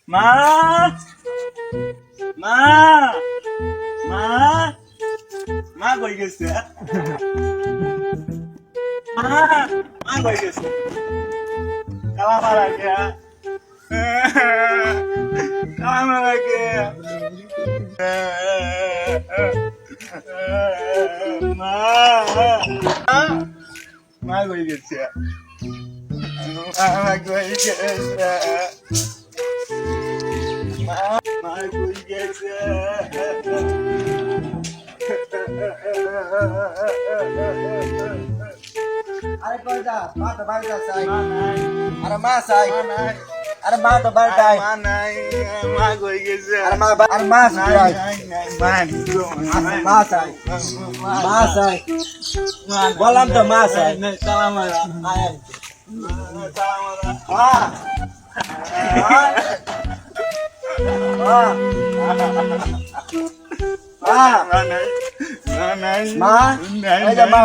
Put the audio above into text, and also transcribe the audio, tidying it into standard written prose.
মা মা মা মা কই গেছে মা মা কই গেছে কালা মারা কে কালা মারা কে মা মা কই গেছে মা কই গেছে মা কই গেছে আরে কই যা মা তো বাড়ি যা চাই মা নাই আরে মা চাই মা নাই আরে মা তো বাড়ি যাই মা নাই মা কই গেছে আরে মা নাই চাই নাই নাই মা মা চাই মা চাই বললাম তো মা চাই কালা মারা আয় কালা মারা মা মা মা নাই মা নাই মা নাই এই যে মা